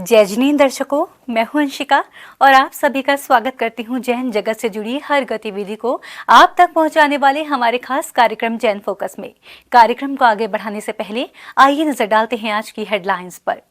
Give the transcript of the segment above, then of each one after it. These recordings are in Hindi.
जय जिनेंद्र दर्शकों, मैं हूं अंशिका और आप सभी का स्वागत करती हूं जैन जगत से जुड़ी हर गतिविधि को आप तक पहुंचाने वाले हमारे खास कार्यक्रम जैन फोकस में। कार्यक्रम को आगे बढ़ाने से पहले आइए नजर डालते हैं आज की हेडलाइंस पर।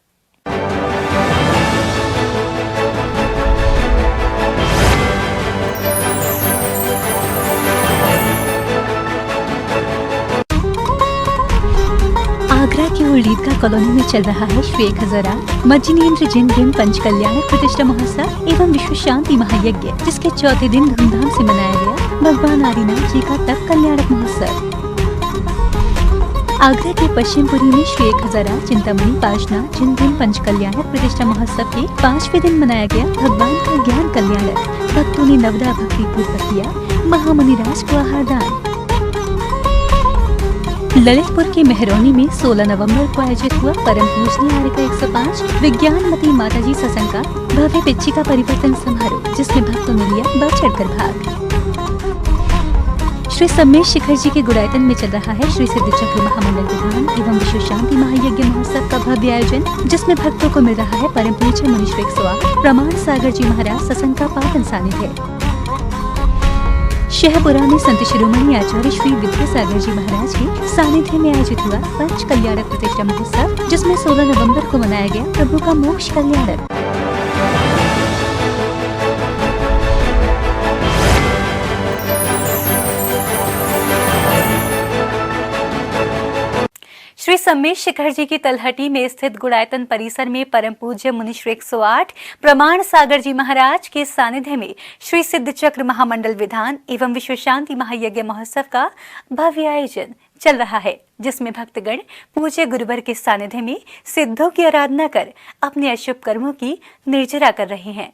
आगरा की उर्लीदगा कॉलोनी में चल रहा है श्री 1008 मज्जिनेंद्र जैन ब्रह्म पंच कल्याणक प्रतिष्ठा महोत्सव एवं विश्व शांति महायज्ञ, जिसके चौथे दिन धूमधाम से मनाया गया भगवान आदिनाथ जी का तप कल्याणक महोत्सव। आगरा के पश्चिमपुरी में श्री 1008 चिंतामणि पार्श्वनाथ जैन ब्रह्म पंच कल्याणक प्रतिष्ठा महोत्सव के 5वें दिन मनाया गया भगवान का ज्ञान कल्याणक। भक्तों ने नवदा भक्ति पूर्वक किया महामुनि राज को आहार दान। ललितपुर के मेहरौनी में 16 नवंबर को आयोजित हुआ परम पूजनीय आर्य 105 विज्ञानमती माताजी सत्संग का भव्य पिच्छिका परिवर्तन समारोह, जिसमें भक्तों ने लिया बढ़ चढ़कर भाग। श्री सम्मेश शिखर जी के गुड़ायतन में चल रहा है श्री सिद्ध चक्र महामंडल विधान एवं विश्व शांति महायज्ञ महोत्सव का भव्य आयोजन, जिसमें भक्तों को मिल रहा है परम पूज्य मुनि श्री 108 प्रमाण सागर जी महाराज सत्संग का पावन सानिध्य। शहपुरा में संत शिरोमणि आचार्य श्री विद्यासागर जी महाराज के सानिध्य में आयोजित हुआ पंच कल्याणक प्रतिष्ठा महोत्सव, जिसमें 16 नवंबर को मनाया गया प्रभु का मोक्ष कल्याणक। श्री सम्मेश शिखर जी की तलहटी में स्थित गुड़ायतन परिसर में परम पूज्य मुनि श्री 108 प्रमाण सागर जी महाराज के सानिध्य में श्री सिद्ध चक्र महामंडल विधान एवं विश्व शांति महायज्ञ महोत्सव का भव्य आयोजन चल रहा है, जिसमें भक्तगण पूज्य गुरुवर के सानिध्य में सिद्धों की आराधना कर अपने अशुभ कर्मों की निर्जरा कर रहे हैं।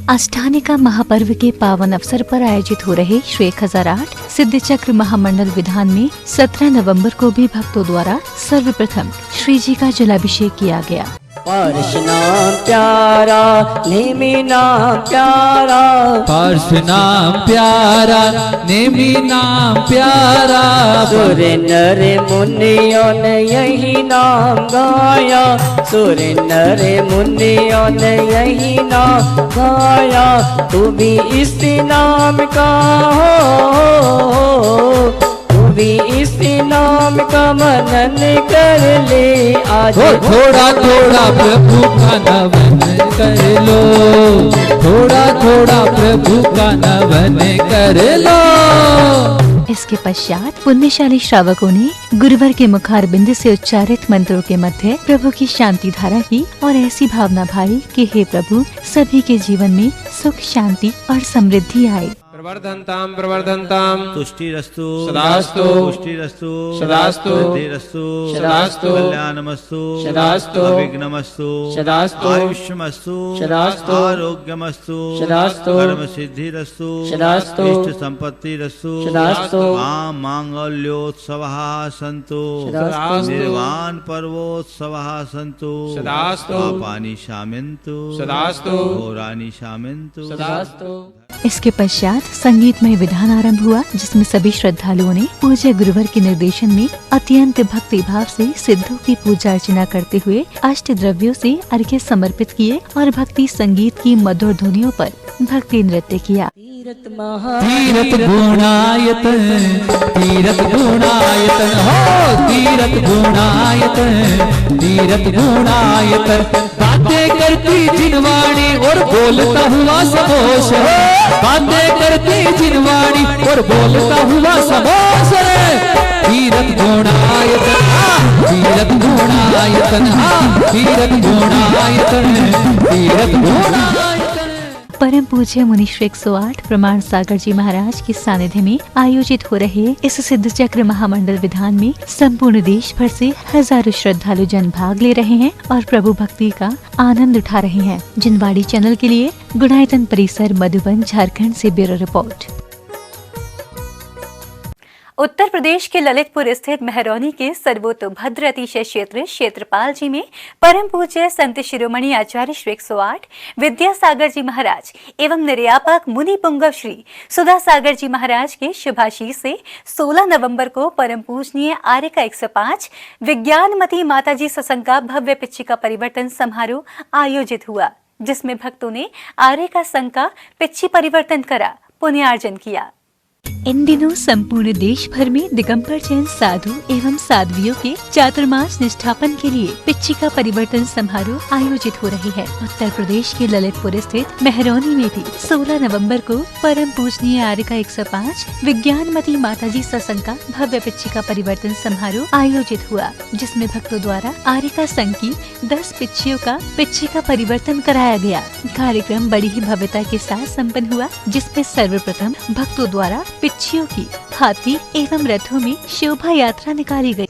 अष्टानिका महापर्व के पावन अवसर पर आयोजित हो रहे श्री 1008 सिद्ध चक्र महामंडल विधान में 17 नवंबर को भी भक्तों द्वारा सर्वप्रथम श्री जी का जलाभिषेक किया गया। पार्श्वनाम प्यारा नेमि नाम प्यारा, पार्श्वनाम प्यारा नेमि नाम प्यारा। सुर नर मुनियों ने यही नाम गाया, सुर नर मुनियों ने यही नाम गाया। तू भी इस नाम का हो, तू भी इस नाम का मनन कर ले आज। थोड़ा थोड़ा प्रभु का नमन कर लो, थोड़ा थोड़ा प्रभु का नमन कर लो। इसके पश्चात पुण्यशाली श्रावकों ने गुरुवर के मुखारबिंद से उच्चारित मंत्रों के मध्य प्रभु की शांति धारा की और ऐसी भावना भाई कि हे प्रभु, सभी के जीवन में सुख शांति और समृद्धि आए। प्रवर्धन्ताम प्रवर्धन्ताम तुष्टिरस्तु सदास्तु पुष्टिरस्तु सदास्तु वृद्धिरस्तु सदास्तु कल्याणमस्तु सदास्तु अविघ्नमस्तु सदास्तु आयुष्यमस्तु सदास्तु आरोग्यमस्तु सदास्तु कर्म सिद्धिरस्तु सदास्तु इष्ट संपत्तिरस्तु सदास्तु आम मांगल्योत्सवः सन्तु सदास्तु निर्वाण पर्वोत्सवः सन्तु सदास्तु पापानि शाम्यन्तु सदास्तु घोराणि शाम्यन्तु सदास्तु। इसके पश्चात संगीतमय विधान आरंभ हुआ, जिसमें सभी श्रद्धालुओं ने पूज्य गुरुवर के निर्देशन में अत्यंत भक्ति भाव से सिद्धों की पूजा अर्चना करते हुए अष्ट द्रव्यों से अर्घ्य समर्पित किए और भक्ति संगीत की मधुर ध्वनियों पर भक्ति नृत्य किया। तीरथ गुणायतन, तीरथ गुणायतन हो, तीरथ गुणायतन, तीरथ गुणायतन। बातें करती जिनवाणी और बोलता हुआ सबोस, बातें करती जिनवाणी और बोलता हुआ सबोस। तीरथ गुणायतन, तीरथ गुणायतन, तीरथ गुणायतन, तीरथ गुणायतन। परम पूज्य मुनि श्री 108 प्रमाण सागर जी महाराज के सानिध्य में आयोजित हो रहे इस सिद्ध चक्र महामंडल विधान में संपूर्ण देश भर से हजारों श्रद्धालु जन भाग ले रहे हैं और प्रभु भक्ति का आनंद उठा रहे हैं। जिनवाड़ी चैनल के लिए गुड़ायतन परिसर, मधुबन, झारखंड से ब्यूरो रिपोर्ट। उत्तर प्रदेश के ललितपुर स्थित मेहरौनी के सर्वोतोभद्र अतिशय क्षेत्र क्षेत्रपाल जी में परम पूज्य संत शिरोमणि आचार्य श्री 108 विद्यासागर जी महाराज एवं निर्यापक मुनि पुंगव श्री सुधा सागर जी महाराज के शुभाशीष से 16 नवंबर को परम पूजनीय आर्य का 105 विज्ञानमती माताजी सत्संग का भव्य पिच्छिका परिवर्तन समारोह आयोजित हुआ, जिसमें भक्तों ने आर्य का संघ का पिच्छी परिवर्तन करा, पुण्यार्जन किया। इन दिनों संपूर्ण देश भर में दिगंबर जैन साधु एवं साध्वियों के चातुर्मास निष्ठापन के लिए पिच्छिका परिवर्तन समारोह आयोजित हो रही है। उत्तर प्रदेश के ललितपुर स्थित मेहरौनी में भी 16 नवंबर को परम पूजनीय आर्य का 105 विज्ञानमती माताजी सत्संग का भव्य पिच्छिका परिवर्तन समारोह आयोजित हुआ, जिसमें भक्तों द्वारा आर्य का संघ की 10 पिच्छियों का पिच्छिका परिवर्तन कराया गया। कार्यक्रम बड़ी ही भव्यता के साथ संपन्न हुआ, जिसमें सर्वप्रथम भक्तों द्वारा पिच्छियों की हाथी एवं रथों में शोभा यात्रा निकाली गई।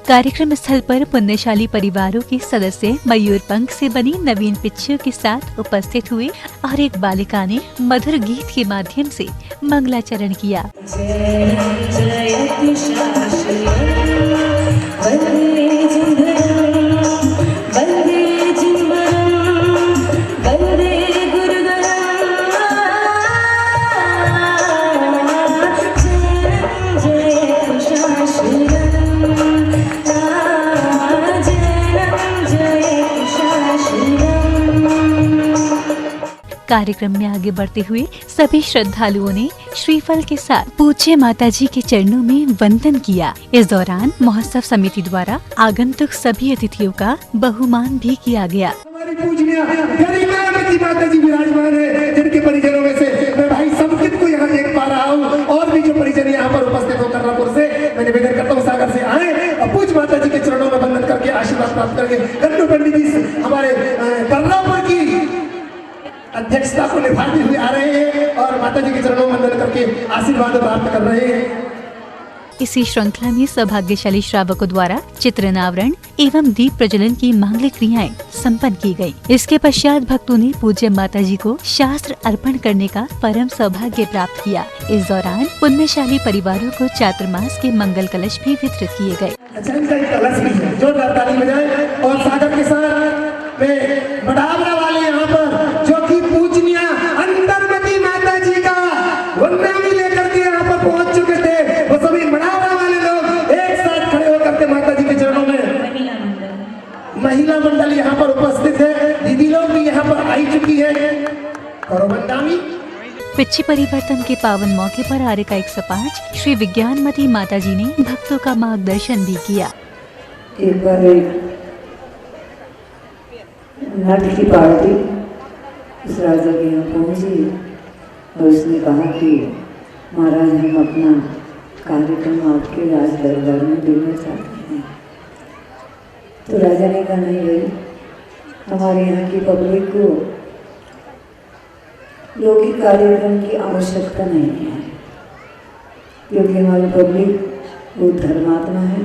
कार्यक्रम स्थल पर पुण्यशाली परिवारों के सदस्य मयूर पंख से बनी नवीन पिच्छियों के साथ उपस्थित हुए और एक बालिका ने मधुर गीत के माध्यम से मंगलाचरण किया। कार्यक्रम में आगे बढ़ते हुए सभी श्रद्धालुओं ने श्रीफल के साथ पूज्य माताजी के चरणों में वंदन किया। इस दौरान महोत्सव समिति द्वारा आगंतुक सभी अतिथियों का बहुमान भी किया गया। हमारी पूजनीय गरिमामती माताजी विराजमान है, जिनके परिजनों में से मैं भाई समकित को यहाँ देख पा रहा हूँ और भी जो परिजन यहाँ पर उपस्थित हो कर्नापुर से, मैं निवेदन करता हूँ सागर से आए और पूज्य माताजी के चरणों में वंदन करके आशीर्वाद प्राप्त करके कन्नू पंडित जी हमारे कर्नापुर की अध्यक्षता को निभाते हुए आ रहे हैं और माताजी के चरणों में वंदन करके आशीर्वाद प्राप्त कर रहे हैं। इसी श्रृंखला में सौभाग्यशाली श्रावकों द्वारा चित्रनावरण एवं दीप प्रज्वलन की मांगलिक क्रियाएं संपन्न की गयी। इसके पश्चात भक्तों ने पूज्य माताजी को शास्त्र अर्पण करने का परम सौभाग्य प्राप्त किया। इस दौरान पुण्यशाली परिवारों को चातुर्मास के मंगल कलश भी वितरित किए गए। कलश भी है, जोरदार ताली बजाएं और सागर के साथ में बड़ावरा वाले यहाँ पर जो कि पूजनीय अंतर्मती माताजी का वंदना लेकर के यहाँ पर पहुँच चुके थे, वो सभी बड़ावरा वाले लोग एक साथ खड़े होकर के माताजी के चरणों में महिला मंडल यहाँ पर उपस्थित है, दीदी लोग भी यहाँ पर आई चुकी है। करो बंदामी। पिच्छी परिवर्तन के पावन मौके पर आर्य का 105 श्री विज्ञानमती माताजी ने भक्तों का मार्गदर्शन भी किया। एक बार नट की पार्टी उस राजा के यहाँ पहुंची और उसने कहा कि महाराज हम अपना कार्यक्रम आपके राज दरबार में देना चाहते हैं। तो राजा ने कहा नहीं भाई, हमारे यहाँ की पब्लिक को लौकिक कार्यक्रम की आवश्यकता नहीं है, क्योंकि हमारी पब्लिक वो धर्मात्मा है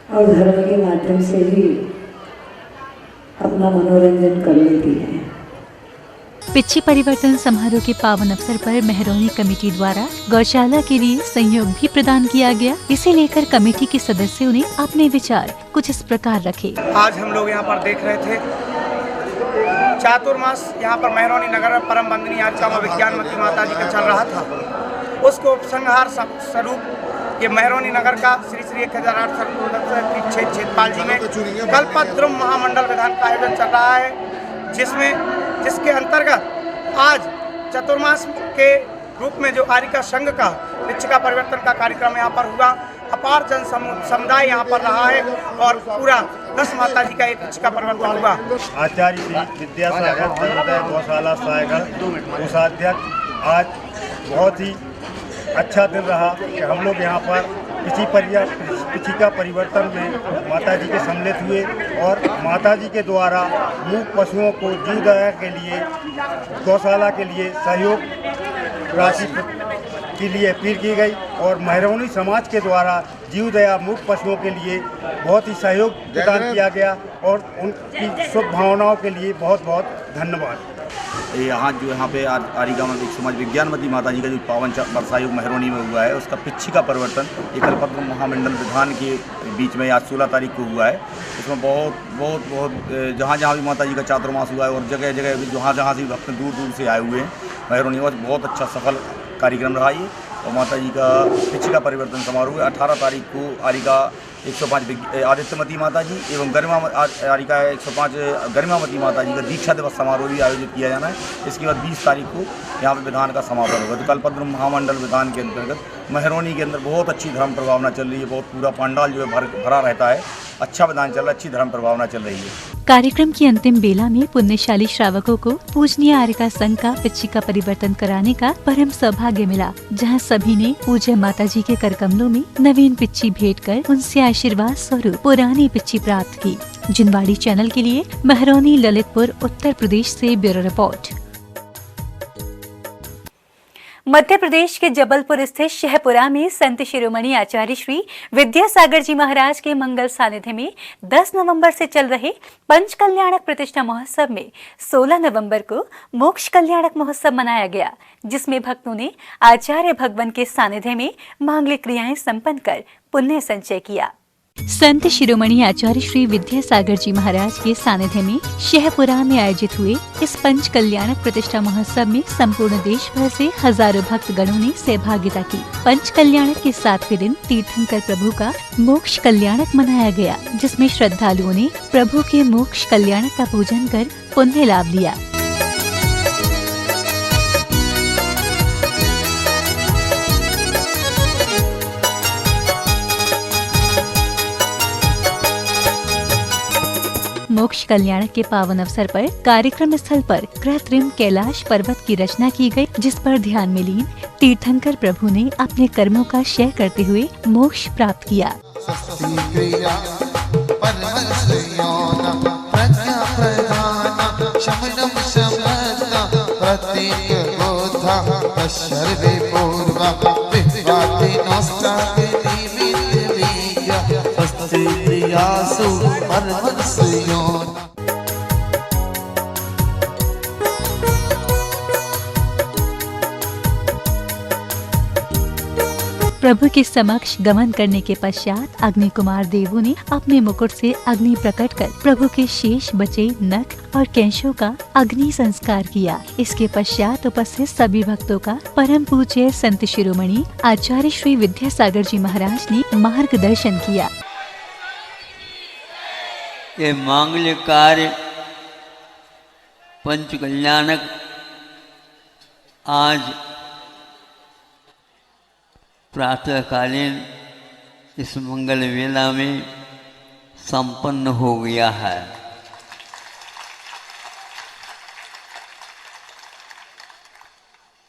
और धर्म के माध्यम से ही अपना मनोरंजन कर लेती है। पिच्छी परिवर्तन समारोह के पावन अवसर पर मेहरौनी कमेटी द्वारा गौशाला के लिए सहयोग भी प्रदान किया गया। इसे लेकर कमेटी के सदस्यों ने अपने विचार कुछ इस प्रकार रखे। आज हम लोग यहाँ पर देख रहे थे चातुर्मास यहाँ पर मेहरौनी नगर में परम वंदनीय आर्य विज्ञानमती माताजी का चल रहा था। उसको उपसंहार स्वरूप ये मेहरौनी नगर का श्री श्री 1008 क्षेत्रपाल जी में कल्पद्रुम महामंडल विधान का आयोजन चल रहा है, जिसके अंतर्गत आज चतुर्मास के रूप में जो आर्य का संघ का पिच्छिका परिवर्तन का कार्यक्रम यहाँ पर हुआ। अपार जन समुदाय यहाँ पर रहा है और पूरा 10 माता जी का एक पिच्छिका परिवर्तन हुआ। आचार्य श्री विद्यासागर गौशाला सागर कोषाध्यक्ष, आज बहुत ही अच्छा दिन रहा कि हम लोग यहाँ पर पिच्छिका परिवर्तन में माताजी के सम्मिलित हुए और माताजी के द्वारा मूक पशुओं को जीवदया के लिए गौशाला के लिए सहयोग राशि के लिए अपील की गई और मेहरौनी समाज के द्वारा जीव दया मूक पशुओं के लिए बहुत ही सहयोग प्रदान किया गया और उनकी शुभ भावनाओं के लिए बहुत बहुत धन्यवाद। यहाँ पे आरिगा में समाज विज्ञानमती माता जी का जो पावन वर्षायोग मेहरौनी में हुआ है, उसका पिच्छी का परिवर्तन ये कल्पद्रुम महामंडल विधान के बीच में आज 16 तारीख को हुआ है। इसमें बहुत जहाँ जहाँ भी माता जी का चातुर्मास हुआ है और जगह जगह जहाँ से भक्त दूर दूर से आए हुए हैं मेहरौनी में, बहुत अच्छा सफल कार्यक्रम रहा ये। और माता जी का पिच्छी का परिवर्तन समारोह 18 तारीख को आरिका 105 आदित्यमती माता जी एवं आरिका 105 गरिमामती माता जी का दीक्षा दिवस समारोह भी आयोजित किया जाना है। इसके बाद 20 तारीख को यहाँ पे विधान का समापन होगा। तो कल्पद्रुम महामंडल विधान के अंतर्गत मेहरौनी के अंदर बहुत अच्छी धर्म प्रभावना चल रही है। बहुत पूरा पंडाल जो है भरा रहता है, अच्छा विधान चल रहा है, अच्छी धर्म प्रभावना चल रही है। कार्यक्रम की अंतिम बेला में पुण्यशाली श्रावकों को पूजनीय आरिका संघ का पिच्छी का परिवर्तन कराने का परम सौभाग्य मिला, जहां सभी ने पूज्य माता जी के कर कमलों में नवीन पिच्छी भेंट कर उनसे आशीर्वाद स्वरूप पुरानी पिच्छी प्राप्त की। जिनवाड़ी चैनल के लिए मेहरौनी, ललितपुर, उत्तर प्रदेश से ब्यूरो रिपोर्ट। मध्य प्रदेश के जबलपुर स्थित शहपुरा में संत शिरोमणि आचार्य श्री विद्यासागर जी महाराज के मंगल सानिध्य में 10 नवंबर से चल रहे पंच कल्याणक प्रतिष्ठा महोत्सव में 16 नवंबर को मोक्ष कल्याणक महोत्सव मनाया गया, जिसमें भक्तों ने आचार्य भगवान के सानिध्य में मांगलिक क्रियाएं संपन्न कर पुण्य संचय किया। संत शिरोमणि आचार्य श्री विद्यासागर जी महाराज के सानिध्य में शहपुरा में आयोजित हुए इस पंच कल्याणक प्रतिष्ठा महोत्सव में संपूर्ण देश भर से हजारों भक्तगणों ने सहभागिता की। पंच कल्याणक के 7वें दिन तीर्थंकर प्रभु का मोक्ष कल्याणक मनाया गया, जिसमें श्रद्धालुओं ने प्रभु के मोक्ष कल्याणक का पूजन कर पुण्य लाभ लिया। मोक्ष कल्याण के पावन अवसर पर कार्यक्रम स्थल पर कृत्रिम कैलाश पर्वत की रचना की गई, जिस पर ध्यान में लीन तीर्थंकर प्रभु ने अपने कर्मों का क्षय करते हुए मोक्ष प्राप्त किया। प्रभु के समक्ष गमन करने के पश्चात अग्नि कुमार देवों ने अपने मुकुट से अग्नि प्रकट कर प्रभु के शेष बचे नख और केशों का अग्नि संस्कार किया। इसके पश्चात उपस्थित सभी भक्तों का परम पूज्य संत शिरोमणि आचार्य श्री विद्यासागर जी महाराज ने मार्गदर्शन किया। ये मांगलिक कार्य पंच कल्याणक आज प्रातःकालीन इस मंगल वेला में संपन्न हो गया है।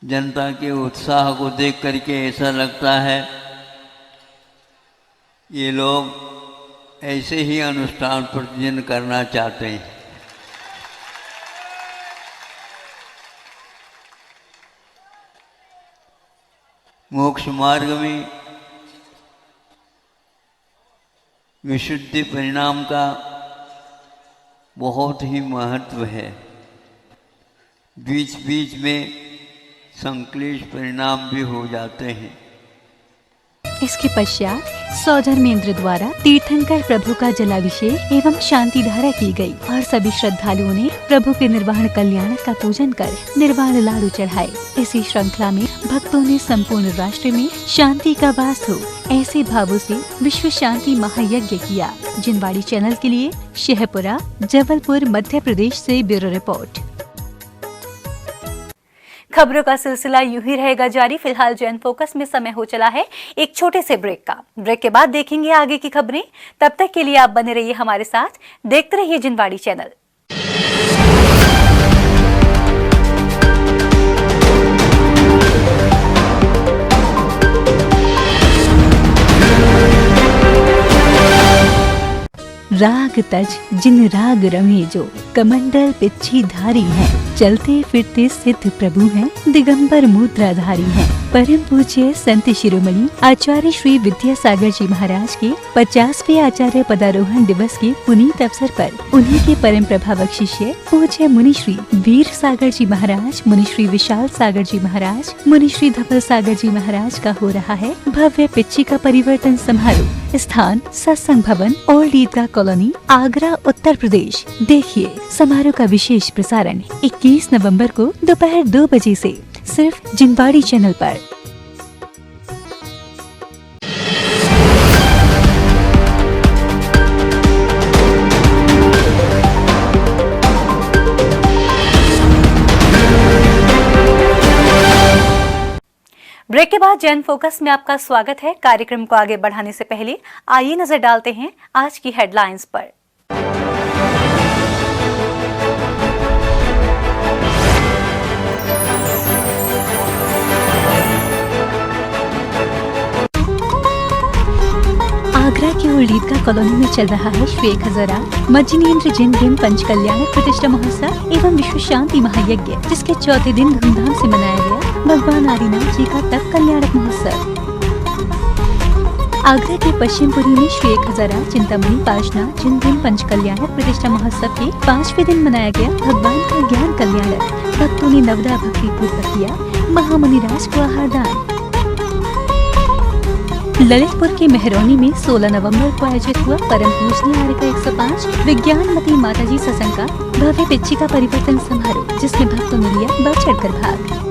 जनता के उत्साह को देख करके ऐसा लगता है ये लोग ऐसे ही अनुष्ठान प्रतिदिन करना चाहते हैं। मोक्ष मार्ग में विशुद्धि परिणाम का बहुत ही महत्व है। बीच बीच में संक्लेश परिणाम भी हो जाते हैं। इसके पश्चात सौधर्मेंद्र द्वारा तीर्थंकर प्रभु का जलाभिषेक एवं शांति धारा की गई और सभी श्रद्धालुओं ने प्रभु के निर्वाण कल्याण का पूजन कर निर्वाण लाडू चढ़ाए। इसी श्रृंखला में भक्तों ने संपूर्ण राष्ट्र में शांति का वास हो ऐसे भावों से विश्व शांति महायज्ञ किया। जिनवाड़ी चैनल के लिए शहपुरा, जबलपुर, मध्य प्रदेश से ब्यूरो रिपोर्ट। खबरों का सिलसिला यूं ही रहेगा जारी। फिलहाल जैन फोकस में समय हो चला है एक छोटे से ब्रेक का। ब्रेक के बाद देखेंगे आगे की खबरें। तब तक के लिए आप बने रहिए हमारे साथ, देखते रहिए जिनवाड़ी चैनल। राग तज जिन राग रमे जो, कमंडल पिच्छी धारी हैं, चलते फिरते सिद्ध प्रभु हैं, दिगंबर मुद्राधारी हैं। परम पूज्य संत शिरोमणि आचार्य श्री विद्यासागर जी महाराज के 50वें आचार्य पदारोहण दिवस के पुनीत अवसर पर उन्हीं के परम प्रभावक शिष्य पूज्य मुनि श्री वीर सागर जी महाराज, मुनि श्री विशाल सागर जी महाराज, मुनि श्री धवल सागर जी महाराज का हो रहा है भव्य पिच्छिका परिवर्तन समारोह। स्थान सत्संग भवन ओल्ड ईदगाह कॉलोनी, आगरा, उत्तर प्रदेश। देखिए समारोह का विशेष प्रसारण 21 नवंबर को दोपहर 2 बजे से सिर्फ जिनवाड़ी चैनल पर। ब्रेक के बाद जैन फोकस में आपका स्वागत है। कार्यक्रम को आगे बढ़ाने से पहले आइए नजर डालते हैं आज की हेडलाइंस पर। आगरा के ओल्ड ईदगाह कॉलोनी में चल रहा है श्री 1008 मज्जिनेन्द्र जैन धर्म पंच कल्याणक प्रतिष्ठा महोत्सव एवं विश्व शांति महायज्ञ, जिसके चौथे दिन धूमधाम से मनाया गया भगवान आदिनाथ जी का तप कल्याणक महोत्सव। आगरा के पश्चिमपुरी में श्री 1008 चिंतामणि पाशनाथ जैन धर्म पंच कल्याणक प्रतिष्ठा महोत्सव के 5वें दिन मनाया गया भगवान का ज्ञान कल्याणक। भक्तों ने नवदा भक्ति पूर्वक किया महामुनिराज को आहार दान। ललितपुर के मेहरौनी में 16 नवंबर को आयोजित हुआ परम पूजनीय आर्य 105 विज्ञानमती माताजी सत्संग का भव्य पिच्छिका परिवर्तन समारोह, जिसमें भक्तों ने लिया बढ़ चढ़कर भाग।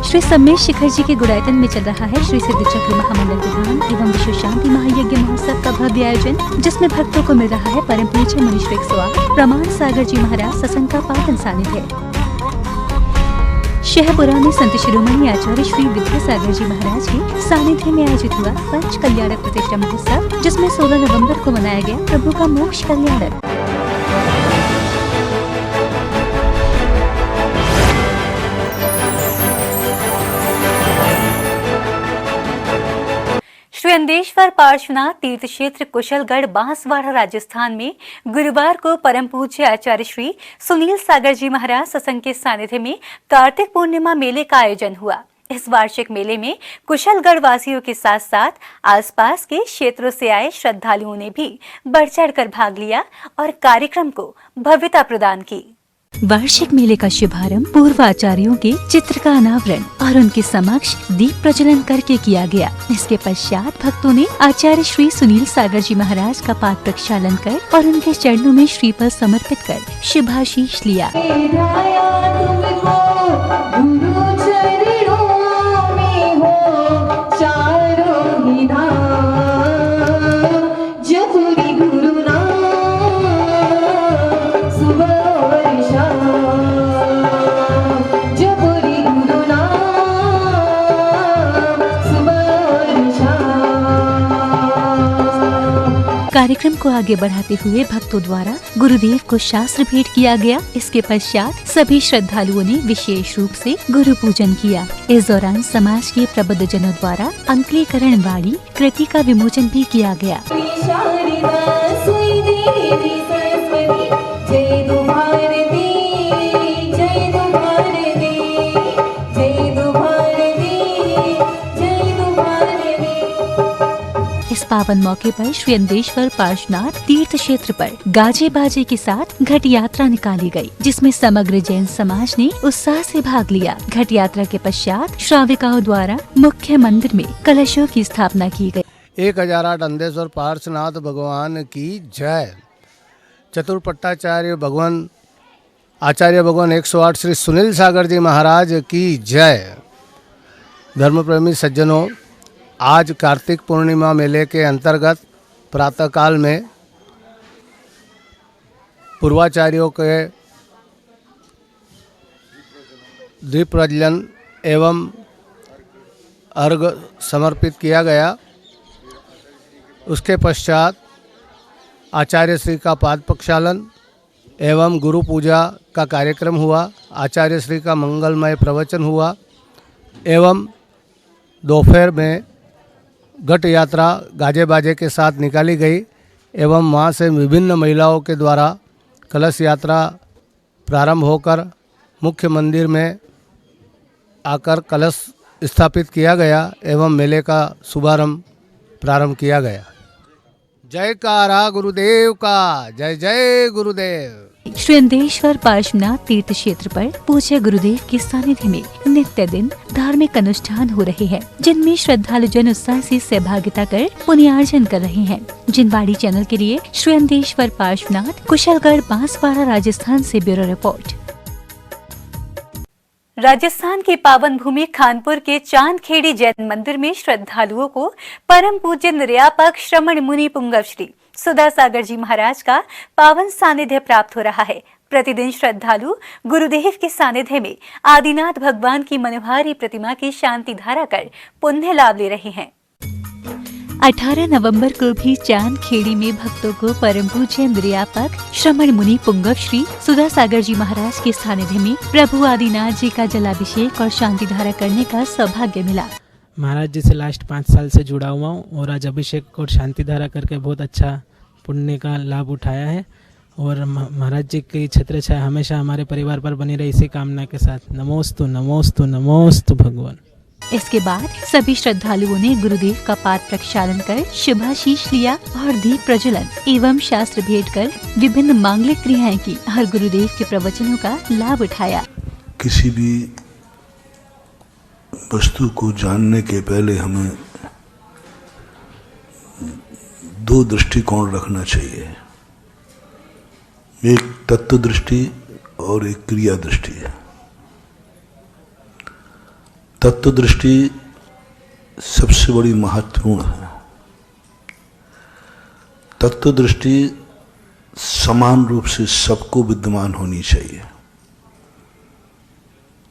श्री सम्मेश शिखर जी के गुड़ायतन में चल रहा है श्री सिद्ध चक्र महामंडल विधान एवं विश्व शांति महायज्ञ महोत्सव का भव्य आयोजन, जिसमें भक्तों को मिल रहा है परम पूज्य मुनि श्री 108 प्रमाण सागर जी महाराज सत्संग का पावन सानिध्य। शहपुरा में संत शिरोमणि आचार्य श्री विद्यासागर जी महाराज के सानिध्य में आयोजित हुआ पंच कल्याणक प्रतिष्ठा महोत्सव, जिसमें 16 नवंबर को मनाया गया प्रभु का मोक्ष कल्याणक। श्री अंदेश्वर पार्श्वनाथ तीर्थ क्षेत्र कुशलगढ़ बांसवाड़ा राजस्थान में गुरुवार को परम पूज्य आचार्य श्री सुनील सागर जी महाराज सत्संग के सानिध्य में कार्तिक पूर्णिमा मेले का आयोजन हुआ। इस वार्षिक मेले में कुशलगढ़ वासियों के साथ साथ आसपास के क्षेत्रों से आए श्रद्धालुओं ने भी बढ़ चढ़कर भाग लिया और कार्यक्रम को भव्यता प्रदान की। वार्षिक मेले का शुभारंभ पूर्व आचार्यों के चित्र का अनावरण और उनके समक्ष दीप प्रज्वलन करके किया गया। इसके पश्चात भक्तों ने आचार्य श्री सुनील सागर जी महाराज का पाद प्रक्षालन कर और उनके चरणों में श्रीफल समर्पित कर शुभाशीष लिया। कार्यक्रम को आगे बढ़ाते हुए भक्तों द्वारा गुरुदेव को शास्त्र भेंट किया गया। इसके पश्चात सभी श्रद्धालुओं ने विशेष रूप से गुरु पूजन किया। इस दौरान समाज के प्रबुद्ध जनों द्वारा अंकलीकरण वाली कृति का विमोचन भी किया गया। इस पावन मौके पर श्री अंदेश्वर पार्श्वनाथ तीर्थ क्षेत्र पर गाजे बाजे के साथ घट यात्रा निकाली गई, जिसमें समग्र जैन समाज ने उत्साह से भाग लिया। घट यात्रा के पश्चात श्राविकाओं द्वारा मुख्य मंदिर में कलशों की स्थापना की गई। 1008 अंदेश्वर पार्श्वनाथ भगवान की जय। चतुर्पट्टाचार्य भगवान आचार्य भगवान 108 श्री सुनील सागर जी महाराज की जय। धर्म प्रेमी सज्जनों, आज कार्तिक पूर्णिमा मेले के अंतर्गत प्रातःकाल में पूर्वाचार्यों के दीप प्रज्वलन एवं अर्घ समर्पित किया गया। उसके पश्चात आचार्य श्री का पाद प्रक्षालन एवं गुरु पूजा का कार्यक्रम हुआ। आचार्य श्री का मंगलमय प्रवचन हुआ एवं दोपहर में घट यात्रा गाजे बाजे के साथ निकाली गई। एवं वहाँ से विभिन्न महिलाओं के द्वारा कलश यात्रा प्रारंभ होकर मुख्य मंदिर में आकर कलश स्थापित किया गया एवं मेले का शुभारंभ प्रारंभ किया गया। जयकारा गुरुदेव का, जय जय गुरुदेव। श्री अंदेश्वर पार्श्वनाथ तीर्थ क्षेत्र पर पूज्य गुरुदेव के सानिध्य में नित्य दिन धार्मिक अनुष्ठान हो रहे हैं, जिनमें श्रद्धालु जन उत्साह से सहभागिता कर पुण्यार्जन कर रहे हैं। जिनवाड़ी चैनल के लिए श्री अंदेश्वर पार्श्वनाथ, कुशलगढ़, बांसवाड़ा, राजस्थान से ब्यूरो रिपोर्ट। राजस्थान की पावन भूमि खानपुर के चांदखेड़ी जैन मंदिर में श्रद्धालुओं को परम पूज्य निर्यापक श्रमण मुनि पुंगव श्री सुधा सागर जी महाराज का पावन सानिध्य प्राप्त हो रहा है। प्रतिदिन श्रद्धालु गुरुदेव के सानिध्य में आदिनाथ भगवान की मनोहारी प्रतिमा की शांति धारा कर पुण्य लाभ ले रहे हैं। 18 नवंबर को भी चांदखेड़ी में भक्तों को परम पूज्य निर्यापक श्रमण मुनि पुंगव श्री सुधा सागर जी महाराज के सानिध्य में प्रभु आदिनाथ जी का जलाभिषेक और शांति धारा करने का सौभाग्य मिला। महाराज जी से लास्ट 5 साल से जुड़ा हुआ हूँ और आज अभिषेक और शांति धारा करके बहुत अच्छा पुण्य का लाभ उठाया है और महाराज जी की छत्र छाया हमेशा हमारे परिवार पर बनी रही, इसी कामना के साथ नमोस्तु नमोस्तु नमोस्तु भगवान। इसके बाद सभी श्रद्धालुओं ने गुरुदेव का पाद प्रक्षालन कर शुभाशीष लिया और दीप प्रज्वलन एवं शास्त्र भेंट कर विभिन्न मांगलिक क्रियाएं की और गुरुदेव के प्रवचनों का लाभ उठाया। किसी भी वस्तु को जानने के पहले हमें 2 दृष्टिकोण रखना चाहिए, एक तत्व दृष्टि और एक क्रिया दृष्टि है। तत्व दृष्टि सबसे बड़ी महत्वपूर्ण है। तत्व दृष्टि समान रूप से सबको विद्यमान होनी चाहिए।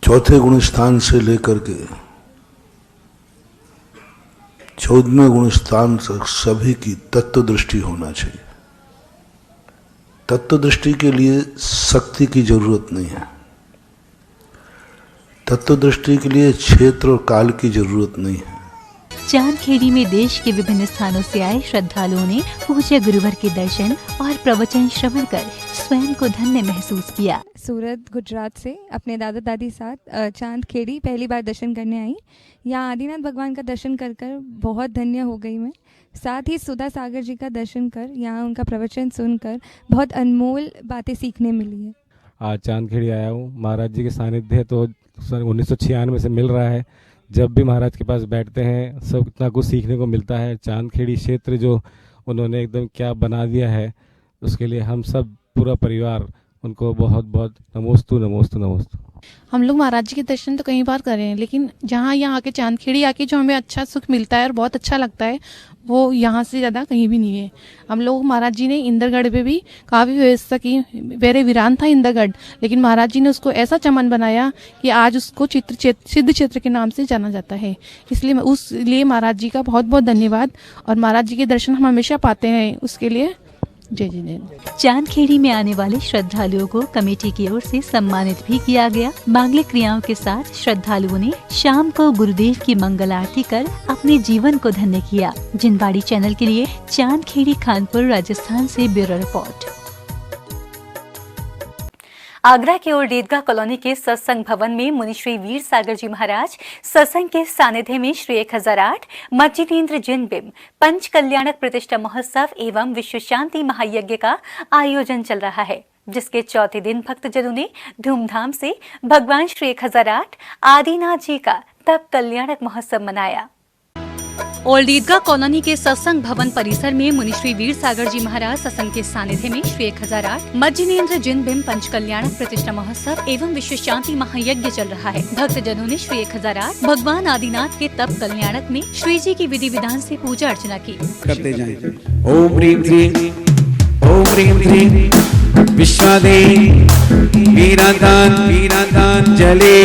चौथे गुण स्थान से लेकर के 14वें गुण स्थान तक सभी की तत्व दृष्टि होना चाहिए। तत्व दृष्टि के लिए शक्ति की जरूरत नहीं है। तत्व दृष्टि के लिए क्षेत्र और काल की जरूरत नहीं है। चांदखेड़ी में देश के विभिन्न स्थानों से आए श्रद्धालुओं ने पूज्य गुरुवर के दर्शन और प्रवचन श्रवण कर स्वयं को धन्य महसूस किया। सूरत गुजरात से अपने दादा दादी साथ चांदखेड़ी पहली बार दर्शन करने आई। यहाँ आदिनाथ भगवान का दर्शन कर कर बहुत धन्य हो गई मैं। साथ ही सुधा सागर जी का दर्शन कर यहाँ उनका प्रवचन सुनकर बहुत अनमोल बातें सीखने मिली है। आज चांदखेड़ी आया हूँ। महाराज जी के सानिध्य तो 1996 से मिल रहा है। जब भी महाराज के पास बैठते हैं सब इतना कुछ सीखने को मिलता है। चांदखेड़ी क्षेत्र जो उन्होंने एकदम क्या बना दिया है, उसके लिए हम सब पूरा परिवार उनको बहुत बहुत नमोस्तु नमोस्तु नमोस्तु। हम लोग महाराज जी के दर्शन तो कई बार करे हैं, लेकिन जहाँ यहाँ आके चांदखेड़ी आके जो हमें अच्छा सुख मिलता है और बहुत अच्छा लगता है वो यहाँ से ज़्यादा कहीं भी नहीं है। हम लोग महाराज जी ने इंद्रगढ़ पे भी काफ़ी व्यवस्था की। वेरे वीरान था इंद्रगढ़, लेकिन महाराज जी ने उसको ऐसा चमन बनाया कि आज उसको सिद्ध क्षेत्र के नाम से जाना जाता है। इसलिए उसलिए महाराज जी का बहुत बहुत धन्यवाद और महाराज जी के दर्शन हम हमेशा पाते हैं, उसके लिए जय जय। चांदखेड़ी में आने वाले श्रद्धालुओं को कमेटी की ओर से सम्मानित भी किया गया। मांगलिक क्रियाओं के साथ श्रद्धालुओं ने शाम को गुरुदेव की मंगल आरती कर अपने जीवन को धन्य किया। जिनवाड़ी चैनल के लिए चांदखेड़ी, खानपुर, राजस्थान से ब्यूरो रिपोर्ट। आगरा के ओल्ड ईदगाह कॉलोनी के सत्संग भवन में मुनि श्री वीर सागर जी महाराज सत्संग के सानिध्य में श्री 1008 मज्जिनेन्द्र जिन बिंब पंच कल्याणक प्रतिष्ठा महोत्सव एवं विश्व शांति महायज्ञ का आयोजन चल रहा है, जिसके चौथे दिन भक्तजनों ने धूमधाम से भगवान श्री 1008 आदिनाथ जी का तप कल्याणक महोत्सव मनाया। ओल्ड ईदगाह कॉलोनी के सत्संग भवन परिसर में मुनि श्री वीर सागर जी महाराज सत्संग के सानिध्य में श्री 1008 मज्जिनेन्द्र जिन बिंब पंच कल्याणक प्रतिष्ठा महोत्सव एवं विश्व शांति महायज्ञ चल रहा है। भक्तजनों ने श्री 1008 भगवान आदिनाथ के तप कल्याणक में श्री जी की विधि विधान से पूजा अर्चना की। करते जाएं। ओम ह्रीं श्रीं, ओम ह्रीं श्रीं विश्वादेव वीरादान जले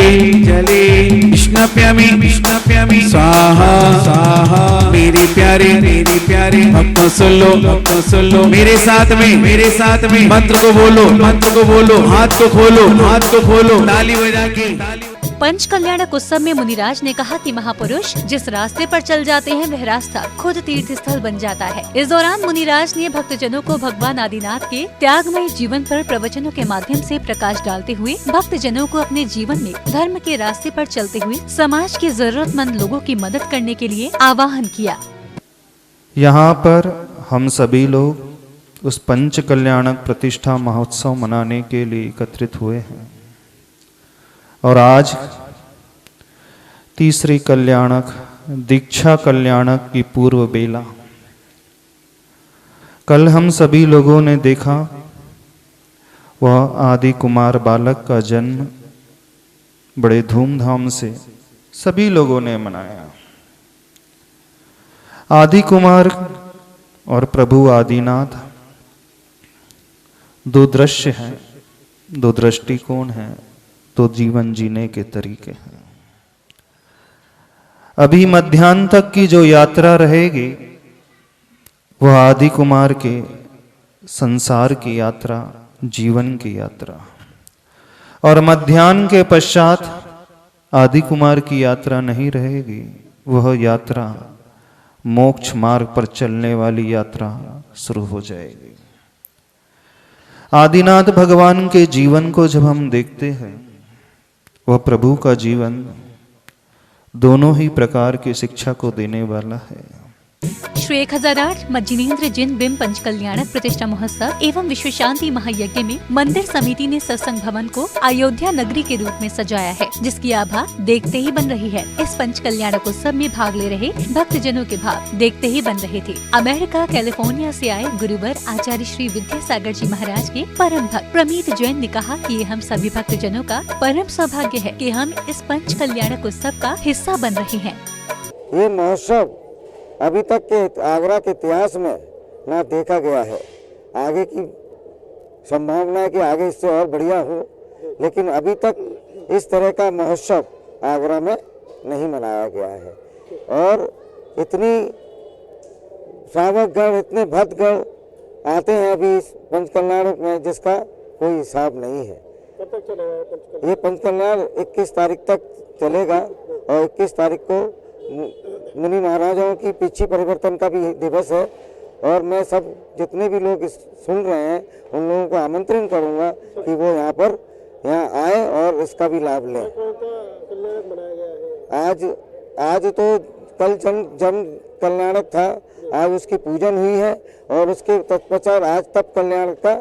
विष्णप्यामि स्वाहा स्वाहा। मेरे प्यारे भक्तों सुन लो मेरे साथ में मंत्र को बोलो, हाथ को खोलो ताली बजा के। पंच कल्याणक उत्सव में मुनिराज ने कहा कि महापुरुष जिस रास्ते पर चल जाते हैं वह रास्ता खुद तीर्थ स्थल बन जाता है। इस दौरान मुनिराज ने भक्तजनों को भगवान आदिनाथ के त्यागमय जीवन पर प्रवचनों के माध्यम से प्रकाश डालते हुए भक्तजनों को अपने जीवन में धर्म के रास्ते पर चलते हुए समाज के जरूरतमंद लोगों की मदद करने के लिए आह्वान किया। यहाँ पर हम सभी लोग उस पंच कल्याणक प्रतिष्ठा महोत्सव मनाने के लिए एकत्रित हुए हैं और आज तीसरी कल्याणक दीक्षा कल्याणक की पूर्व बेला। कल हम सभी लोगों ने देखा वह आदि कुमार बालक का जन्म बड़े धूमधाम से सभी लोगों ने मनाया। आदि कुमार और प्रभु आदिनाथ दो दृश्य हैं, दो दृष्टिकोण हैं, दो जीवन जीने के तरीके हैं। अभी मध्याह्न तक की जो यात्रा रहेगी वह आदि कुमार के संसार की यात्रा, जीवन की यात्रा, और मध्याह्न के पश्चात आदि कुमार की यात्रा नहीं रहेगी। वह यात्रा मोक्ष मार्ग पर चलने वाली यात्रा शुरू हो जाएगी। आदिनाथ भगवान के जीवन को जब हम देखते हैं वह प्रभु का जीवन दोनों ही प्रकार की शिक्षा को देने वाला है। श्री 1008 मज्जिनेन्द्र जिन बिंब पंच कल्याणक प्रतिष्ठा महोत्सव एवं विश्व शांति महायज्ञ में मंदिर समिति ने सत्संग भवन को अयोध्या नगरी के रूप में सजाया है, जिसकी आभा देखते ही बन रही है। इस पंच कल्याणक उत्सव में भाग ले रहे भक्तजनों के भाव देखते ही बन रहे थे। अमेरिका कैलिफोर्निया से आए गुरुवर आचार्य श्री विद्यासागर जी महाराज के परम भक्त प्रमीत जैन ने कहा कि हम सभी भक्तजनों का परम सौभाग्य है कि हम इस पंच कल्याणक उत्सव का हिस्सा बन रहे हैं। ये महोत्सव अभी तक के आगरा के इतिहास में ना देखा गया है। आगे की संभावना है कि आगे इससे और बढ़िया हो, लेकिन अभी तक इस तरह का महोत्सव आगरा में नहीं मनाया गया है। और इतनी श्रावकगण, इतने भक्तगण आते हैं अभी इस पंच कल्याण में जिसका कोई हिसाब नहीं है। कब तक चलेगा ये पंच कल्याण? 21 तारीख तक चलेगा और 21 तारीख को मुनि महाराजाओं की पीछी परिवर्तन का भी दिवस है। और मैं सब जितने भी लोग सुन रहे हैं उन लोगों को आमंत्रण करूंगा कि वो यहाँ आए और इसका भी लाभ लें। आज तो कल जन कल्याणक था, आज उसकी पूजन हुई है और उसके तत्पश्चात आज तप कल्याण का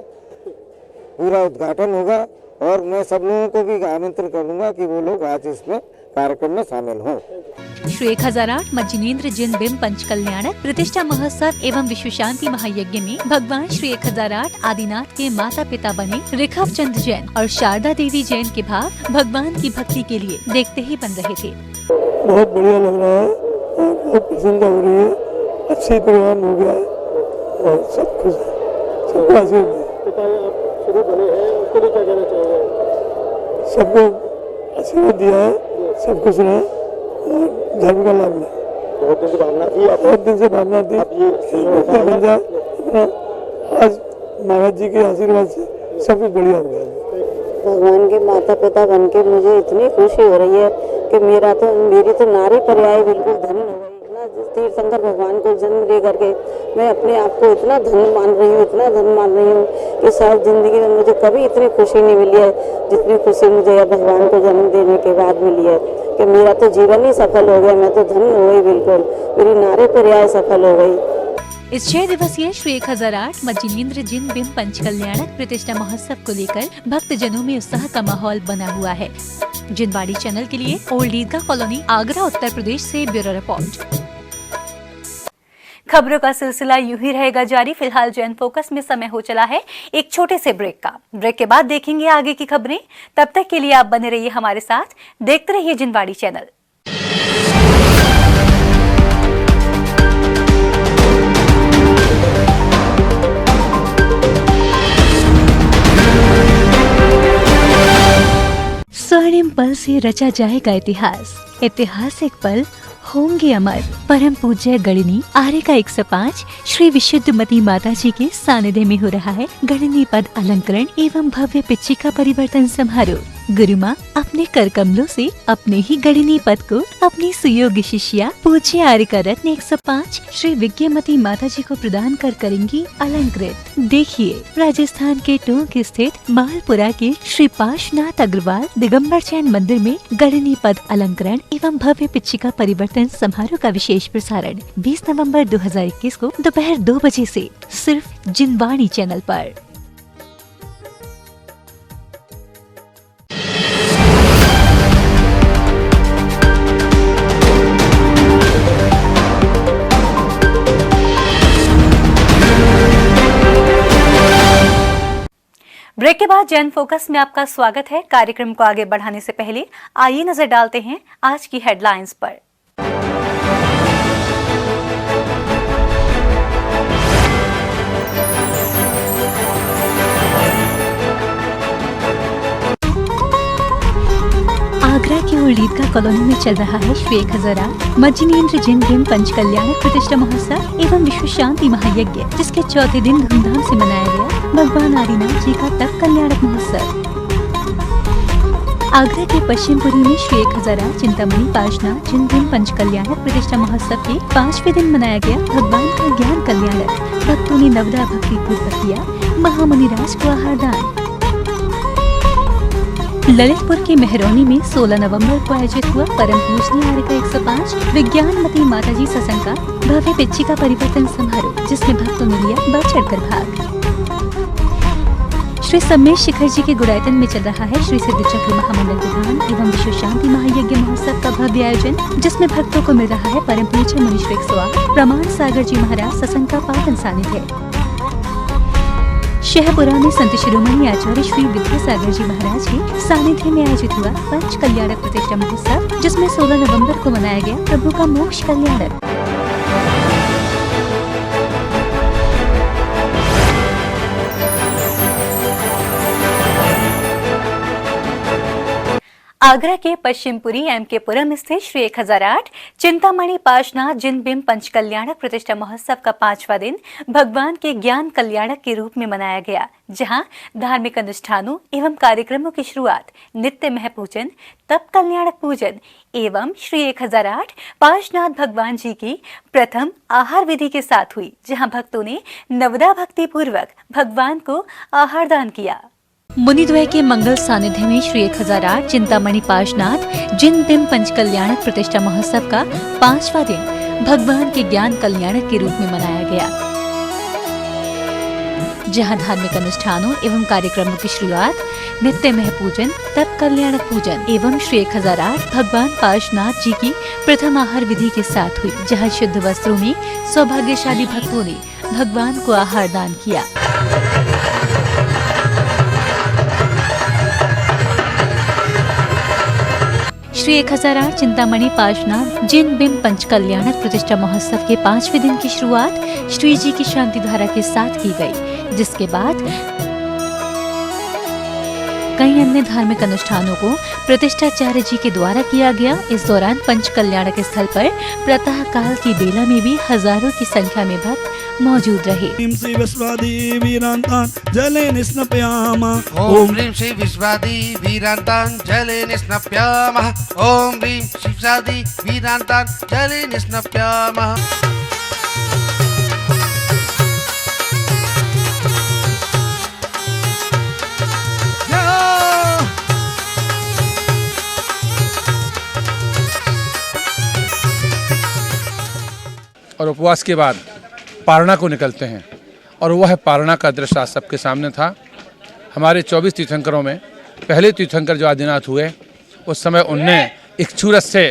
पूरा उद्घाटन होगा। और मैं सब लोगों को भी आमंत्रण करूंगा कि वो लोग आज इसमें कार्यक्रम में शामिल हों। श्री 1008 मज्जिनेन्द्र जिन बिंब पंच कल्याणक प्रतिष्ठा महोत्सव एवं विश्व शांति महायज्ञ में भगवान श्री 1008 आदिनाथ के माता पिता बने रिखव चंद जैन और शारदा देवी जैन के भाव भगवान की भक्ति के लिए देखते ही बन रहे थे। बहुत बढ़िया लग रहा है, बहुत प्रसन्नता हो रही है, अच्छे प्रोग्राम हो गया है और सब खुश है, सबको आशीर्वाद सबको आशीर्वाद दिया है, सब कुछ रहे और धर्म का लाभ ले। बहुत दिन से भावना थी, बन जाए अपना। आज महाराज जी के आशीर्वाद से सब कुछ बढ़िया हो गया। भगवान के माता पिता बन के मुझे इतनी खुशी हो रही है कि मेरी तो नारी पर्याय बिल्कुल धन्य हो गई। इतना तीर्थंकर भगवान को जन्म दे करके मैं अपने आप को इतना धन्य मान रही हूँ, इतना धन्य मान रही हूँ कि शायद जिंदगी में मुझे कभी इतनी खुशी नहीं मिली है जितनी खुशी मुझे भगवान को जन्म देने के बाद मिली है कि मेरा तो जीवन ही सफल हो गया। मैं तो धन्य हो गई, बिल्कुल मेरी नारी पर्याय सफल हो गई। इस 6 दिवसीय श्री 1008 मज्जिनेन्द्र जिन बिंब पंच कल्याणक प्रतिष्ठा महोत्सव को लेकर भक्तजनों में उत्साह का माहौल बना हुआ है। जिनवाड़ी चैनल के लिए ओल्ड ईदगाह कॉलोनी, आगरा, उत्तर प्रदेश से ब्यूरो रिपोर्ट। खबरों का सिलसिला यूं ही रहेगा जारी। फिलहाल जैन फोकस में समय हो चला है एक छोटे से ब्रेक का। ब्रेक के बाद देखेंगे आगे की खबरें। तब तक के लिए आप बने रहिए हमारे साथ, देखते रहिए जिनवाड़ी चैनल। स्वर्णिम पल से रचा जाएगा इतिहास, ऐतिहासिक पल होंगे अमर। परम पूज्य गणिनी आर्य का 105 श्री विशुद्धमती माता जी के सानिध्य में हो रहा है गणिनी पद अलंकरण एवं भव्य पिच्छिका परिवर्तन समारोह। गुरु माँ अपने कर कमलों से अपने ही गढ़नी पद को अपनी सुयोग्य शिष्या पूज्य आर्य का रत्न 105 श्री विज्ञामती माता जी को प्रदान कर करेंगी अलंकृत। देखिए राजस्थान के टोंक स्थित मालपुरा के श्री पाशनाथ अग्रवाल दिगंबर जैन मंदिर में गढ़नी पद अलंकरण एवं भव्य पिच्छिका परिवर्तन समारोह का विशेष प्रसारण 20 नवंबर 2021 को दोपहर 2 बजे से सिर्फ जिनवाणी चैनल पर। ब्रेक के बाद जैन फोकस में आपका स्वागत है। कार्यक्रम को आगे बढ़ाने से पहले आइए नजर डालते हैं आज की हेडलाइंस पर। आगरा की उड़ीदगा कॉलोनी में चल रहा है श्री 1008 मज्जिनेन्द्र जिन भीम पंच कल्याणक प्रतिष्ठा महोत्सव एवं विश्व शांति महायज्ञ, जिसके चौथे दिन धूमधाम से मनाया गया भगवान आदिनाथ जी का तप कल्याणक महोत्सव। आगरा के पश्चिमपुरी में श्री 1008 चिंतामणि पाशनाथ जिन भीम पंच कल्याणक प्रतिष्ठा महोत्सव के 5वें दिन मनाया गया भगवान का ज्ञान कल्याणक। भक्तों ने नवदा भक्ति पूर्वक किया महामुनिराज को आहार दान। ललितपुर के मेहरौनी में 16 नवंबर को आयोजित हुआ परम पूजनीय आर्य का 105 विज्ञानमती माताजी सत्संग का भव्य पिच्छिका परिवर्तन समारोह, जिसमें भक्तों ने लिया बढ़ चढ़कर भाग। श्री सम्मेश शिखर जी के गुड़ायतन में चल रहा है श्री सिद्ध चक्र महामंडल विधान एवं विश्व शांति महायज्ञ महोत्सव का भव्य आयोजन, जिसमें भक्तों को मिल रहा है परम पूज्य मुनीश्वर 108 प्रमाण सागर जी महाराज सत्संग का पावन सानिध्य। शहपुरा में संत शिरोमणि आचार्य श्री विद्यासागर जी महाराज के सानिध्य में आयोजित हुआ पंच कल्याणक प्रतिष्ठा महोत्सव, जिसमें 16 नवंबर को मनाया गया प्रभु का मोक्ष कल्याणक। आगरा के पश्चिमपुरी एमके पुरम स्थित श्री 1008 चिंतामणि पाशनाथ जिन भीम पंच कल्याणक प्रतिष्ठा महोत्सव का 5वां दिन भगवान के ज्ञान कल्याणक के रूप में मनाया गया, जहां धार्मिक अनुष्ठानों एवं कार्यक्रमों की शुरुआत नित्य मह पूजन, तप कल्याणक पूजन एवं श्री 1008 पाशनाथ भगवान जी की प्रथम आहार विधि के साथ हुई, जहां भक्तों ने नवदा भक्ति पूर्वक भगवान को आहार दान किया। मुनिद्वय के मंगल सानिध्य में श्री 1008 चिंतामणि पाशनाथ जिन भीम पंच कल्याणक प्रतिष्ठा महोत्सव का 5वां दिन भगवान के ज्ञान कल्याणक के रूप में मनाया गया, जहां धार्मिक अनुष्ठानों एवं कार्यक्रमों की शुरुआत नित्य मह पूजन, तप कल्याणक पूजन एवं श्री 1008 भगवान पाशनाथ जी की प्रथम आहार विधि के साथ हुई, जहां शुद्ध वस्त्रों में सौभाग्यशाली भक्तों ने भगवान को आहार दान किया। श्री 1008 चिंतामणि पाशनाथ जिन भीम पंच कल्याणक प्रतिष्ठा महोत्सव के 5वें दिन की शुरुआत श्री जी की शांति धारा के साथ की गई, जिसके बाद कई अन्य धार्मिक अनुष्ठानों को प्रतिष्ठाचार्य जी के द्वारा किया गया। इस दौरान पंच कल्याणक स्थल पर प्रातः काल की बेला में भी हजारों की संख्या में भक्त मौजूद रहे। ओम श्री विश्वादी वीरांतान जले निस्नप्यामः। ओम ह्रीं श्री विश्वादी वीरांतान जले निस्नप्यामः। ओम ह्रीं शिवसादी वीरांतान जले निस्नप्यामः। और उपवास के बाद पारणा को निकलते हैं, और वह पारणा का दृश्य आज सबके सामने था। हमारे 24 तीर्थंकरों में पहले तीर्थंकर जो आदिनाथ हुए, उस समय उनने इक्षुरस से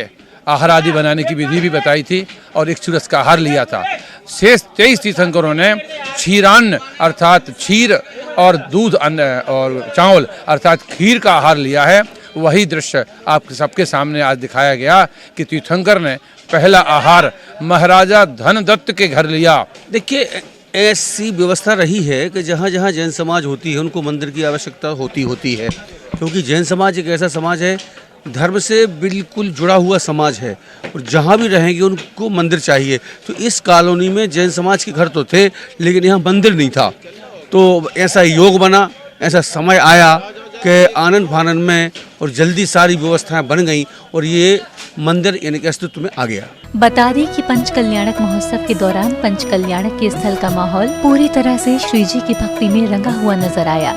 आहार आदि बनाने की विधि भी बताई थी और इक्षुरस का आहार लिया था। शेष 23 तीर्थंकरों ने क्षीरान्न अर्थात क्षीर और दूध और चावल अर्थात खीर का आहार लिया है। वही दृश्य आप सबके सामने आज दिखाया गया कि तीर्थंकर ने पहला आहार महाराजा धनदत्त के घर लिया। देखिए, ऐसी व्यवस्था रही है कि जहाँ जहाँ जैन समाज होती है उनको मंदिर की आवश्यकता होती है, क्योंकि जैन समाज एक ऐसा समाज है, धर्म से बिल्कुल जुड़ा हुआ समाज है, और जहाँ भी रहेंगे उनको मंदिर चाहिए। तो इस कॉलोनी में जैन समाज के घर तो थे, लेकिन यहाँ मंदिर नहीं था। तो ऐसा योग बना, ऐसा समय आया कि आनंद फानंद में और जल्दी सारी व्यवस्थाएं बन गई और ये मंदिर इनके अस्तित्व में आ गया। बता दें कि पंच कल्याणक महोत्सव के दौरान पंच कल्याणक के स्थल का माहौल पूरी तरह से श्री जी की भक्ति में रंगा हुआ नजर आया,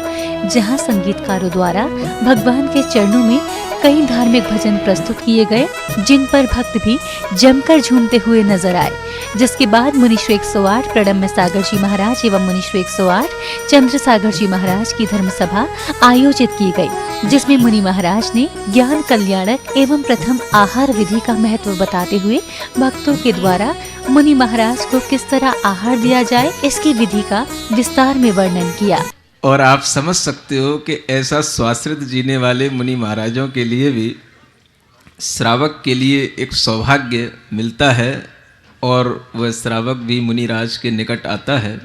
जहां संगीतकारों द्वारा भगवान के चरणों में कई धार्मिक भजन प्रस्तुत किए गए, जिन पर भक्त भी जमकर झूमते हुए नजर आए। जिसके बाद मुनिश्री 108 प्रणम्य सागर जी महाराज एवं मुनिश्री 108 चंद्र सागर जी महाराज की धर्म सभा आयोजित की गई, जिसमें मुनि महाराज ने ज्ञान कल्याणक एवं प्रथम आहार विधि का महत्व बताते हुए भक्तों के द्वारा मुनि महाराज को किस तरह आहार दिया जाए इसकी विधि का विस्तार में वर्णन किया। और आप समझ सकते हो कि ऐसा स्वाश्रित जीने वाले मुनि महाराजों के लिए भी श्रावक के लिए एक सौभाग्य मिलता है और वह श्रावक भी मुनिराज के निकट आता है।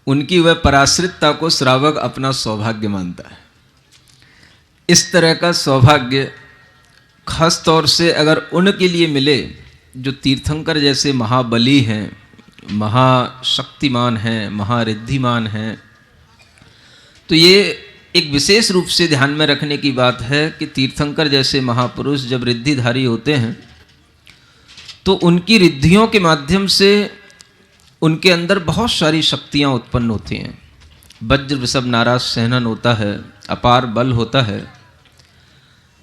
उनकी वह पराश्रितता को श्रावक अपना सौभाग्य मानता है। इस तरह का सौभाग्य खास तौर से अगर उनके लिए मिले जो तीर्थंकर जैसे महाबली हैं, महाशक्तिमान हैं, महारिद्धिमान हैं, तो ये एक विशेष रूप से ध्यान में रखने की बात है कि तीर्थंकर जैसे महापुरुष जब रिद्धिधारी होते हैं तो उनकी रिद्धियों के माध्यम से उनके अंदर बहुत सारी शक्तियाँ उत्पन्न होती हैं। वज्र वृषभ नाराज सहनन होता है, अपार बल होता है।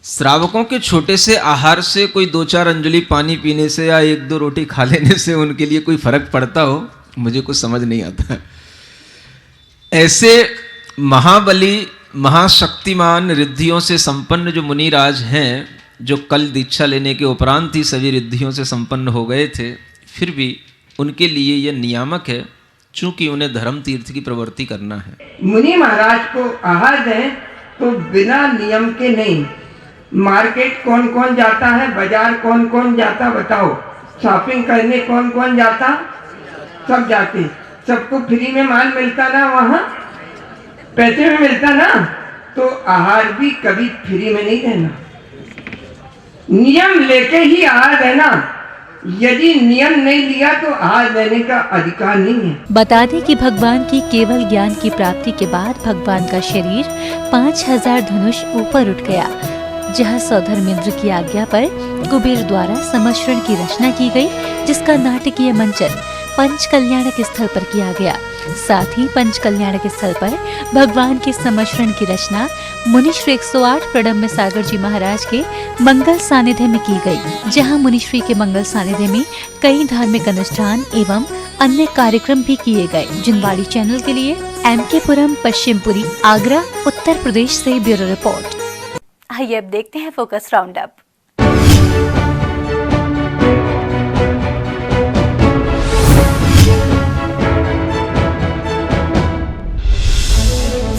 श्रावकों के छोटे से आहार से कोई 2-4 अंजलि पानी पीने से या 1-2 रोटी खा लेने से उनके लिए कोई फर्क पड़ता हो, मुझे कुछ समझ नहीं आता। ऐसे महाबली महाशक्तिमान रिद्धियों से संपन्न जो मुनिराज हैं, जो कल दीक्षा लेने के उपरांत ही सभी रिद्धियों से संपन्न हो गए थे, फिर भी उनके लिए यह नियामक है चूंकि उन्हें धर्म तीर्थ की प्रवृत्ति करना है। मुनि महाराज को आहार दें तो बिना नियम के नहीं। मार्केट कौन कौन जाता है, बाजार कौन कौन जाता, बताओ। शॉपिंग करने कौन कौन जाता, सब जाते। सबको फ्री में माल मिलता ना, वहाँ पैसे में मिलता ना, तो आहार भी कभी फ्री में नहीं देना, नियम लेके ही आहार देना। यदि नियम नहीं लिया तो आहार देने का अधिकार नहीं है। बता दें कि भगवान की केवल ज्ञान की प्राप्ति के बाद भगवान का शरीर 5000 धनुष ऊपर उठ गया, जहाँ सौधर्मेंद्र की आज्ञा पर कुबेर द्वारा समर्षण की रचना की गई, जिसका नाटकीय मंचन पंच कल्याणक स्थल पर किया गया। साथ ही पंच कल्याणक स्थल पर भगवान के समर्षण की रचना मुनिश्री 108 प्रणम्य सागर जी महाराज के मंगल सानिध्य में की गई, जहां मुनिश्री के मंगल सानिध्य में कई धार्मिक अनुष्ठान एवं अन्य कार्यक्रम भी किए गए। जिनवाड़ी चैनल के लिए MK-पुरम पश्चिमपुरी आगरा उत्तर प्रदेश से ब्यूरो रिपोर्ट। आइए अब देखते हैं focus round up.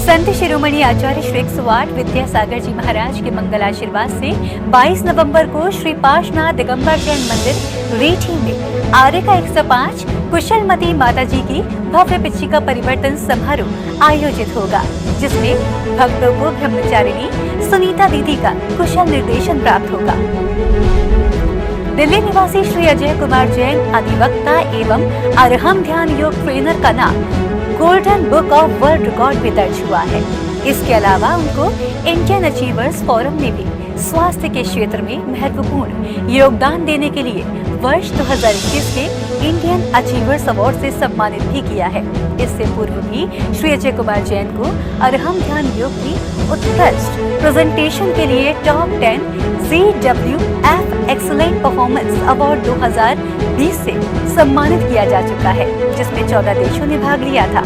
Sant Shiromani आचार्य श्री 108 विद्यासागर जी महाराज के मंगल आशीर्वाद से 22 नवंबर को श्री पाशनाथ दिगंबर जैन मंदिर रीठी में आर्य का 105 कुशलमती माता जी की भव्य पिछिका परिवर्तन समारोह आयोजित होगा, जिसमें भक्तों को ब्रह्मचारिणी सुनीता दीदी का कुशल निर्देशन प्राप्त होगा। दिल्ली निवासी श्री अजय कुमार जैन अधिवक्ता एवं अरहम ध्यान योग ट्रेनर का नाम golden book of world record में दर्ज हुआ है। इसके अलावा उनको इंडियन अचीवर्स फोरम ने भी स्वास्थ्य के क्षेत्र में महत्वपूर्ण योगदान देने के लिए वर्ष 2021 के इंडियन अचीवर्स अवार्ड से सम्मानित भी किया है। इससे पूर्व भी श्री अजय कुमार जैन को अरहम ध्यान योग की उत्कृष्ट प्रेजेंटेशन के लिए top 10 CWF excellent performance award 2020 से सम्मानित किया जा चुका है, जिसमें 14 देशों ने भाग लिया था।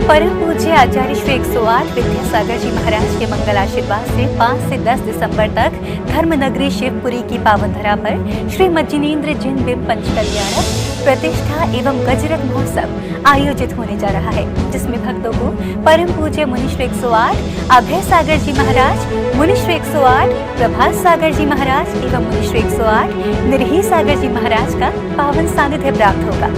परम पूज्य आचार्य श्री 108 विद्यासागर जी महाराज के मंगल आशीर्वाद से 5 से 10 दिसंबर तक धर्मनगरी शिवपुरी की पावन धरा पर श्री मज्जिनेन्द्र जिन बिंब पंचकल्याणक प्रतिष्ठा एवं गजरत महोत्सव आयोजित होने जा रहा है, जिसमें भक्तों को परम पूज्य मुनिश्री 108 अभय सागर जी महाराज, मुनिश्री 108 प्रभात सागर जी महाराज एवं मुनिश्री 108 निर्ही सागर जी महाराज का पावन सानिध्य प्राप्त होगा।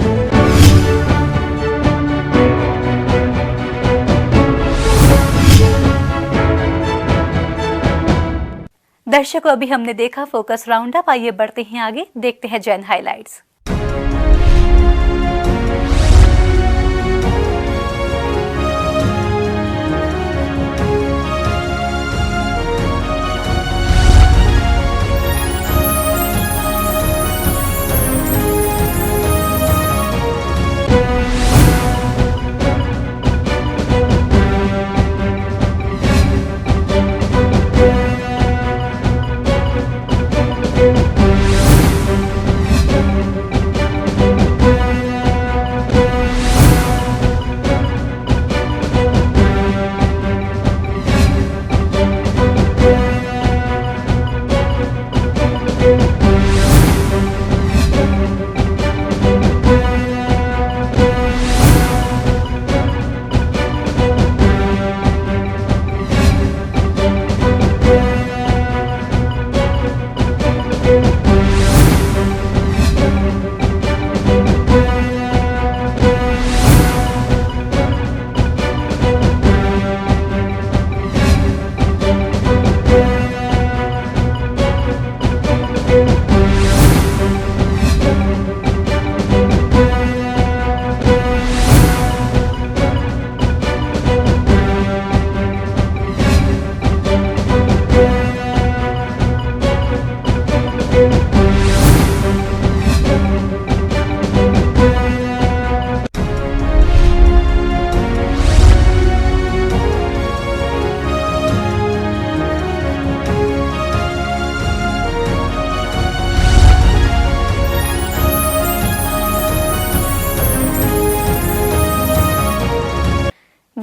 दर्शकों, अभी हमने देखा फोकस राउंड अप। आइए बढ़ते हैं आगे, देखते हैं जैन हाइलाइट्स।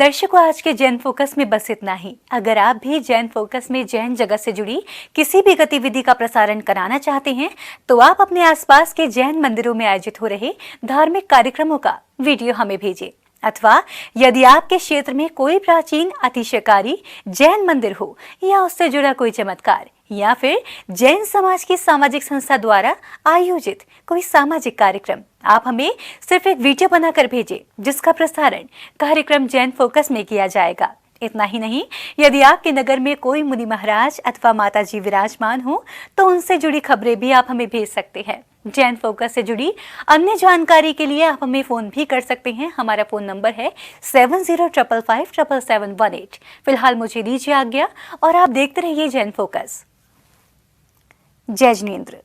दर्शकों, आज के जैन फोकस में बस इतना ही। अगर आप भी जैन फोकस में जैन जगत से जुड़ी किसी भी गतिविधि का प्रसारण कराना चाहते हैं तो आप अपने आसपास के जैन मंदिरों में आयोजित हो रहे धार्मिक कार्यक्रमों का वीडियो हमें भेजें। अथवा यदि आपके क्षेत्र में कोई प्राचीन अतिशयकारी जैन मंदिर हो या उससे जुड़ा कोई चमत्कार या फिर जैन समाज की सामाजिक संस्था द्वारा आयोजित कोई सामाजिक कार्यक्रम, आप हमें सिर्फ एक वीडियो बनाकर भेजें जिसका प्रसारण कार्यक्रम जैन फोकस में किया जाएगा। इतना ही नहीं, यदि आपके नगर में कोई मुनि महाराज अथवा माता जी विराजमान हो तो उनसे जुड़ी खबरें भी आप हमें भेज सकते हैं। जैन फोकस से जुड़ी अन्य जानकारी के लिए आप हमें फोन भी कर सकते हैं। हमारा फोन नंबर है 7055577718। फिलहाल मुझे दीजिए आज्ञा और आप देखते रहिए जैन फोकस। जय जिनेंद्र।